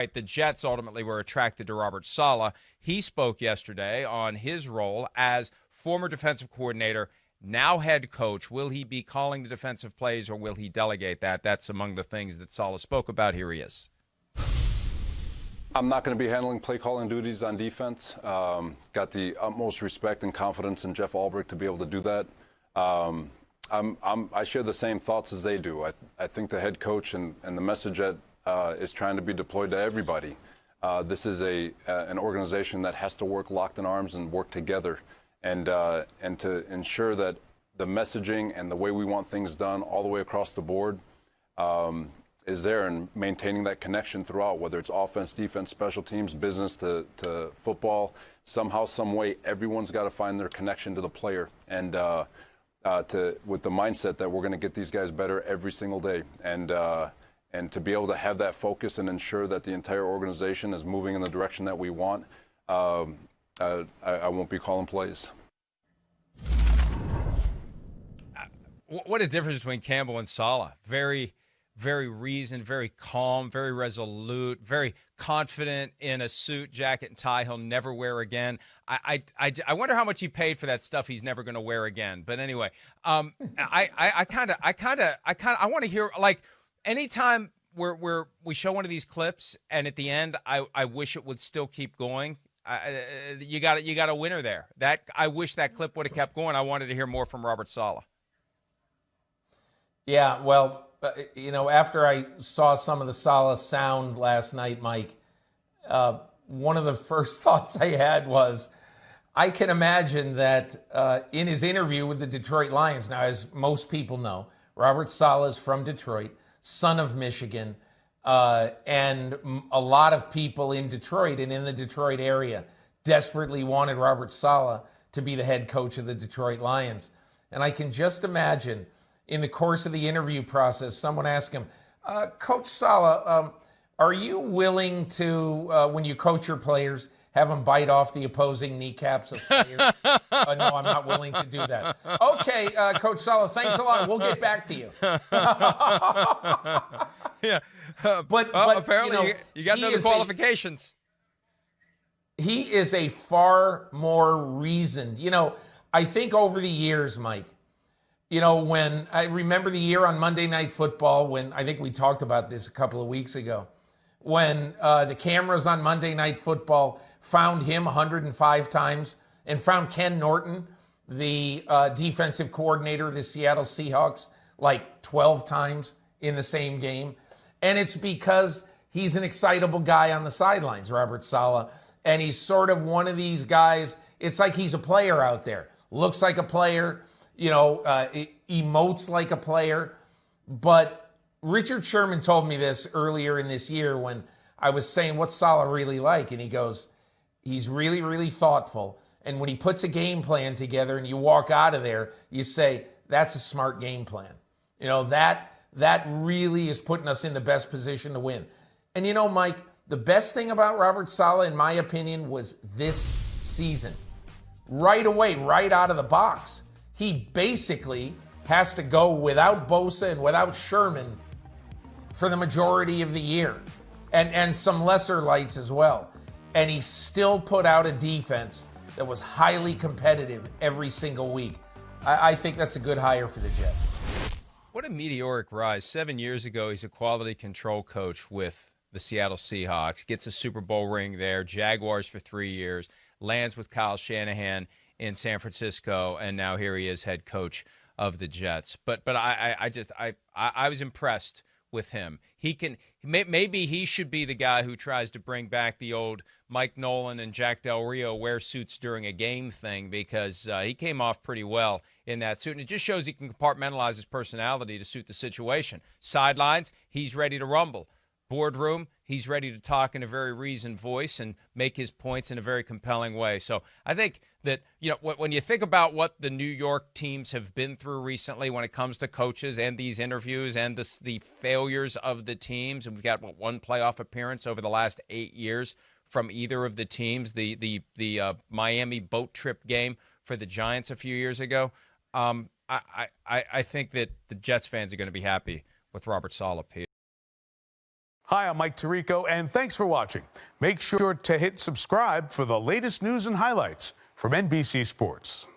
Right, the Jets ultimately were attracted to Robert Saleh. He spoke yesterday on his role as former defensive coordinator, now head coach. Will he be calling the defensive plays or will he delegate that? That's among the things that Saleh spoke about. Here he is. I'm not going to be handling play calling duties on defense. Got the utmost respect and confidence in Jeff Ulbrich to be able to do that. I share the same thoughts as they do. I think the head coach and the message that is trying to be deployed to everybody. This is an organization that has to work locked in arms and work together, and to ensure that the messaging and the way we want things done all the way across the board is there, and maintaining that connection throughout, whether it's offense, defense, special teams, business to football. Somehow, some way, everyone's got to find their connection to the player, and with the mindset that we're going to get these guys better every single day, and to be able to have that focus and ensure that the entire organization is moving in the direction that we want. I won't be calling plays. What a difference between Campbell and Saleh. Very, very reasoned, very calm, very resolute, very confident in a suit, jacket, and tie he'll never wear again. I wonder how much he paid for that stuff he's never going to wear again. But anyway, I want to hear, like, anytime we show one of these clips and at the end, I wish it would still keep going. You got a winner there. I wish that clip would have kept going. I wanted to hear more from Robert Saleh. Yeah, well, after I saw some of the Saleh sound last night, Mike, one of the first thoughts I had was, I can imagine that in his interview with the Detroit Lions, now, as most people know, Robert Saleh is from Detroit, son of Michigan, and a lot of people in Detroit and in the Detroit area desperately wanted Robert Saleh to be the head coach of the Detroit Lions. And I can just imagine, in the course of the interview process, someone asked him, Coach Saleh, are you willing to, when you coach your players, have them bite off the opposing kneecaps of players? No, I'm not willing to do that. Okay, Coach Saleh, thanks a lot. We'll get back to you. Yeah, but apparently you got to know the qualifications. He is a far more reasoned. I think over the years, Mike, when I remember the year on Monday Night Football, when I think we talked about this a couple of weeks ago, when the cameras on Monday Night Football found him 105 times and found Ken Norton, the defensive coordinator of the Seattle Seahawks, like 12 times in the same game. And it's because he's an excitable guy on the sidelines, Robert Saleh. And he's sort of one of these guys, it's like he's a player out there. Looks like a player, emotes like a player. But Richard Sherman told me this earlier in this year when I was saying, what's Saleh really like? And he goes, he's really, really thoughtful. And when he puts a game plan together and you walk out of there, you say, that's a smart game plan. That really is putting us in the best position to win. And Mike, the best thing about Robert Saleh, in my opinion, was this season. Right away, right out of the box, he basically has to go without Bosa and without Sherman for the majority of the year, and some lesser lights as well. And he still put out a defense that was highly competitive every single week. I think that's a good hire for the Jets. What a meteoric rise. 7 years ago, he's a quality control coach with the Seattle Seahawks, gets a Super Bowl ring there, Jaguars for 3 years, lands with Kyle Shanahan in San Francisco, and now here he is, head coach of the Jets. But I was impressed with him. Maybe he should be the guy who tries to bring back the old Mike Nolan and Jack Del Rio wear suits during a game thing, because he came off pretty well in that suit. And it just shows he can compartmentalize his personality to suit the situation. Sidelines, he's ready to rumble. Boardroom, he's ready to talk in a very reasoned voice and make his points in a very compelling way. So I think that, when you think about what the New York teams have been through recently when it comes to coaches and these interviews and the failures of the teams, and we've got one playoff appearance over the last 8 years from either of the teams, the Miami boat trip game for the Giants a few years ago. I think that the Jets fans are going to be happy with Robert Saleh, Pete. Hi, I'm Mike Tirico, and thanks for watching. Make sure to hit subscribe for the latest news and highlights from NBC Sports.